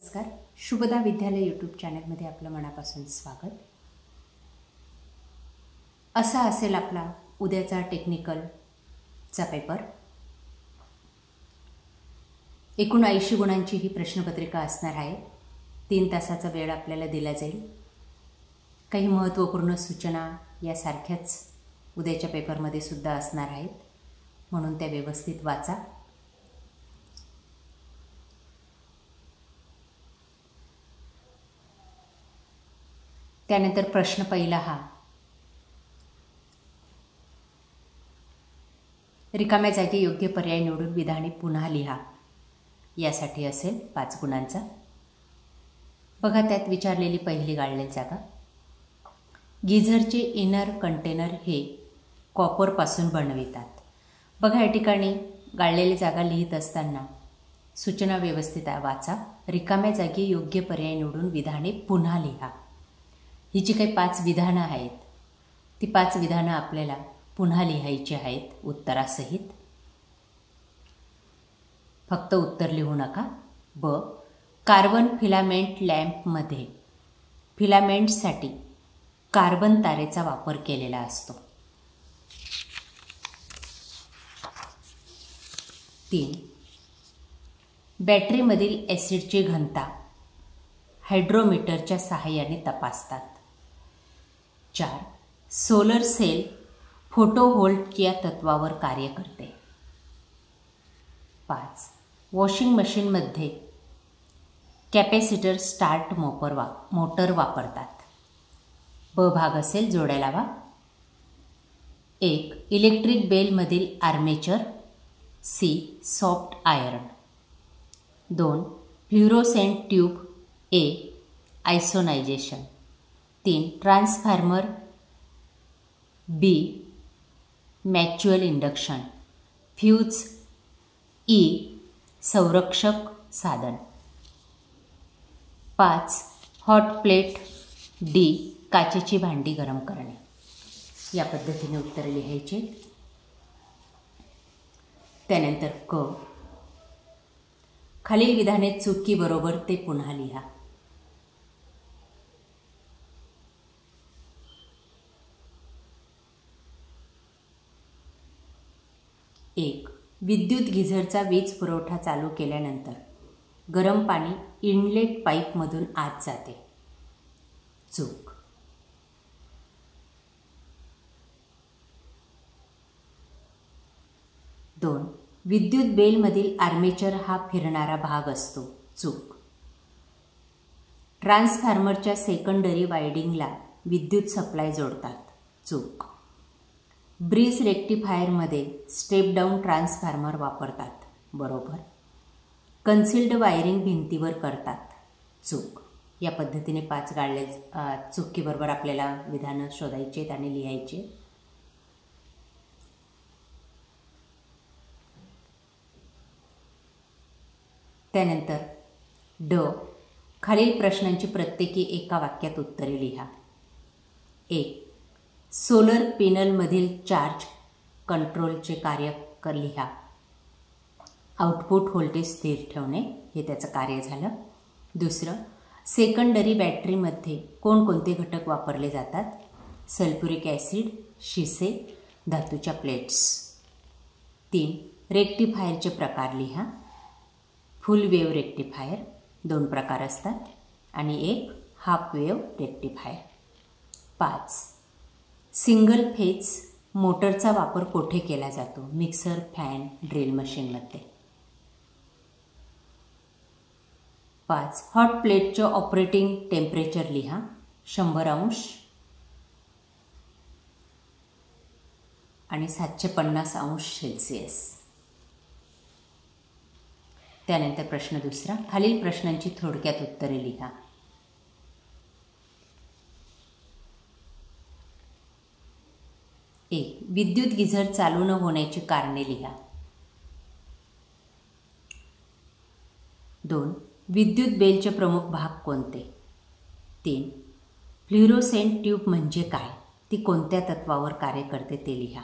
नमस्कार. शुभदा विद्यालय यूट्यूब चॅनलमध्ये आपलं मनापासून स्वागत. असा असेल आपला उद्याचा टेक्निकलचा पेपर. एकूण 80 गुणांची ही प्रश्नपत्रिका असणार आहे. 3 तासाचा वेळ आपल्याला दिला जाईल. काही महत्त्वपूर्ण सूचना यासारख्याच उद्याच्या पेपरमध्ये सुद्धा असणार आहेत, म्हणून त्या व्यवस्थित वाचा. त्यानंतर प्रश्न पहिला हा, रिकाम्या जागी योग्य पर्याय निवडून विधाने पुन्हा लिहा, यासाठी असेल 5 गुणांचा. बघा, त्यात विचारलेली पहिली गाळलेली जागा, गिझरचे इनर कंटेनर हे कॉपरपासून बनवितात. बघा, या ठिकाणी गाळलेली जागा लिहित असताना सूचना व्यवस्थित वाचा. रिकाम्या जागी योग्य पर्याय निवडून विधाने पुन्हा लिहा. ही जी काही 5 विधानं आहेत, ती 5 विधानं आपल्याला पुन्हा लिहायची आहेत उत्तरासहित. फक्त उत्तर लिहू नका. ब, कार्बन फिलामेंट लॅम्पमध्ये फिलामेंटसाठी कार्बन तारेचा वापर केलेला असतो. 3, बॅटरीमधील ॲसिडची घनता हायड्रोमीटरच्या सहाय्याने तपासतात. 4, सोलर सेल फोटोव्होल्ट या तत्वावर कार्य करते. 5, वॉशिंग मशीनमध्ये कॅपॅसिटर स्टार्ट मोटर वापरतात. ब भाग असेल, जोड्या लावा. 1, इलेक्ट्रिक बेलमधील armature. C, soft iron. 2, fluorescent tube. A, ionisation. 3, transformer. B, mutual induction. Fuse. E, संरक्षक साधन. 5, हॉट प्लेट. डी, काचेची भांडी गरम करणे. या पद्धतीने उत्तर लिहायचे. त्यानंतर क, खालील विधाने चुकी बरोबर ते पुन्हा लिहा. 1, विद्युत गिझरचा वीज पुरवठा चालू केल्यानंतर गरम पाणी इनलेट पाईपमधून आत जाते. चूक. 2, विद्युत बेलमधील आर्मेचर हा फिरणारा भाग असतो. चूक. ट्रान्सफॉर्मरच्या सेकंडरी वायडिंगला विद्युत सप्लाय जोडतात. चूक. ब्रिज रेक्टिफायरमध्ये स्टेप डाऊन ट्रान्सफॉर्मर वापरतात. बरोबर. कन्सिल्ड वायरिंग भिंतीवर करतात. चूक. या पद्धतीने 5 गाळले चुकीबरोबर आपल्याला विधानं शोधायची आहेत आणि लिहायचे. त्यानंतर ड, खालील प्रश्नांची प्रत्येकी एका वाक्यात उत्तरे लिहा. 1, सोलर पॅनलमधील चार्ज कंट्रोलचे कार्य लिहा. आउटपुट व्होल्टेज स्थिर ठेवणे हे त्याचं कार्य झालं. दुसरं, सेकंडरी बॅटरीमध्ये कोणकोणते घटक वापरले जातात? सल्फ्युरिक ॲसिड, शिसे, धातूच्या प्लेट्स. 3, रेक्टिफायरचे प्रकार लिहा. फुल वेव्ह रेक्टिफायर 2 प्रकार असतात आणि 1 half wave rectifier. 5, single phase मोटरचा वापर कोठे केला जातो? मिक्सर, फॅन, ड्रिल मशीनमध्ये. 5, हॉट प्लेटचे ऑपरेटिंग टेम्परेचर लिहा. 100 अंश आणि 750 अंश सेल्सिअस. त्यानंतर प्रश्न दुसरा, खालील प्रश्नांची थोडक्यात उत्तरे लिहा. 1, विद्युत गिझर चालू न होण्याची कारणे लिहा. 2, विद्युत बेलचे प्रमुख भाग कोणते? 3, फ्ल्युरोसेंट ट्यूब म्हणजे काय? ती कोणत्या तत्वावर कार्य करते ते लिहा.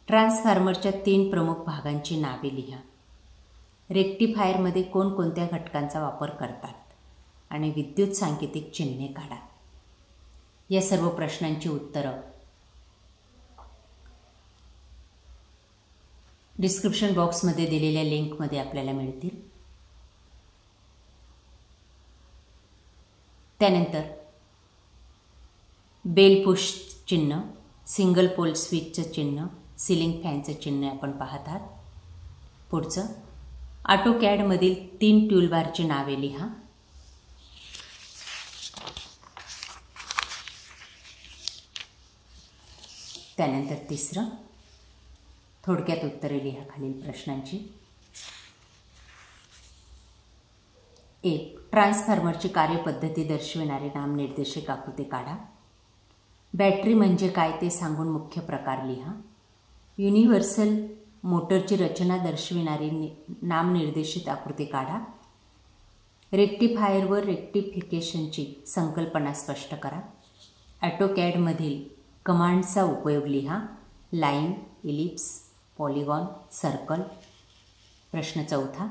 ट्रान्सफॉर्मरच्या 3 प्रमुख भागांची नावे लिहा. रेक्टिफायरमध्ये कोणकोणत्या घटकांचा वापर करतात आणि विद्युत सांकेतिक चिन्हे काढा. या सर्व प्रश्नांची उत्तरं डिस्क्रिप्शन बॉक्समध्ये दिलेल्या लिंकमध्ये आपल्याला मिळतील. त्यानंतर बेल पुश चिन्ह, सिंगल पोल स्विचचं चिन्ह, सिलिंग फॅनचं चिन्ह आपण पाहत आहात. पुढचं ऑटोकॅडमधील 3 टूलबारची नावे लिहा. त्यानंतर तिसरं थोडक्यात उत्तरे लिहा खालील प्रश्नांची. 1. ट्रान्सफॉर्मरची कार्यपद्धती दर्शविणारे नामनिर्देशक आकृती काढा. बॅटरी म्हणजे काय ते सांगून मुख्य प्रकार लिहा. युनिव्हर्सल मोटरची रचना दर्शविणारी नामनिर्देशित आकृती काढा. रेक्टिफायर व रेक्टिफिकेशनची संकल्पना स्पष्ट करा. ऑटोकॅडमधील कमांडचा उपयोग लिहा. Line, ellipse, polygon, circle. प्रश्न 4.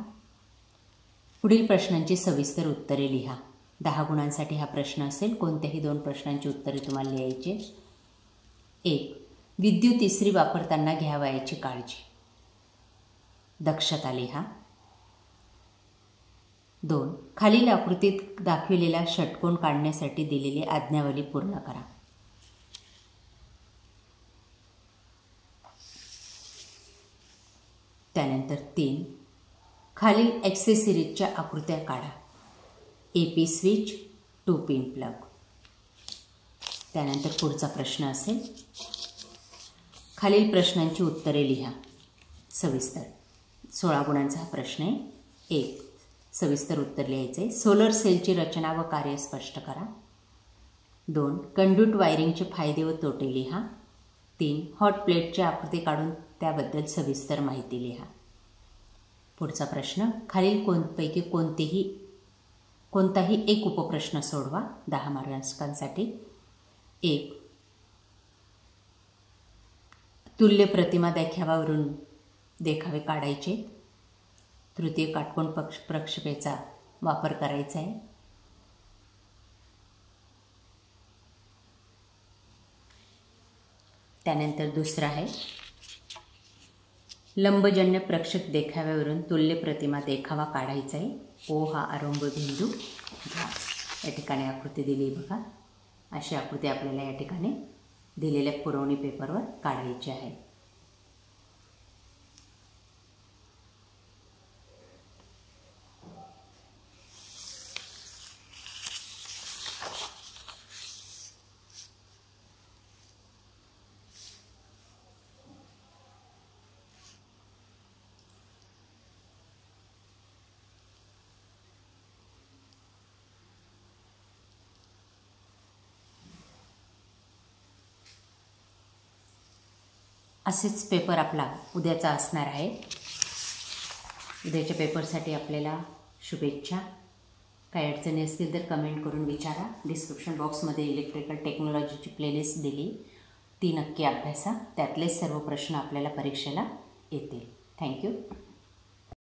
पुढील प्रश्नांची सविस्तर उत्तरे लिहा. 10 गुणांसाठी हा प्रश्न असेल. कोणत्याही 2 प्रश्नांची उत्तरे तुम्हाला लिहायची. 1. विद्युत इस्त्री वापरताना घ्यावयाची काळजी. दक्षता लिहा. 2. खालील आकृतीत दाखविलेला षटकोन काढण्यासाठी दिलेली आज्ञावली पूर्ण करा. त्यानंतर 3. खालील ॲक्सेसरीजच्या आकृत्या काढा. AP switch, 2 pin plug. त्यानंतर पुढचा प्रश्न असेल. खालील प्रश्नांची उत्तरे लिहा सविस्तर. 16 गुणांचा हा प्रश्न आहे. 1. सविस्तर उत्तर लिहायचे. सोलर सेलची रचना व कार्य स्पष्ट करा. 2. कंड्यूट वायरिंगचे फायदे व तोटे लिहा. 3. हॉट प्लेटची आकृती काढून त्याबद्दल सविस्तर माहिती लिहा. पुढचा प्रश्न. खालील पैकी कोणताही एक उपप्रश्न सोडवा. 10 मार्कांसाठी. 1. तुल्य प्रतिमा देखाव्यावरून देखावे काढायचे. तृतीय काटकोन प्रक्षेपेचा वापर करायचा आहे. त्यानंतर दुसरा आहे लंबजन्य प्रक्षेप देखाव्यावरून तुल्य प्रतिमा देखावा काढायचा आहे. O हा आरंभ बिंदू. या ठिकाणी आकृती दिली बघा. अशी आकृती आपल्याला या ठिकाणी दिलेल्या पुरवणी पेपरवर काढायची आहे. असेच पेपर आपला उद्याचा असणार आहे. उद्याच्या पेपरसाठी आपल्याला शुभेच्छा. काही अडचणी असतील तर कमेंट करून विचारा. डिस्क्रिप्शन बॉक्समध्ये इलेक्ट्रिकल टेक्नॉलॉजीची प्लेलिस्ट दिली, ती नक्की अभ्यासा. त्यातले सर्व प्रश्न आपल्याला परीक्षेला येतील. थँक्यू.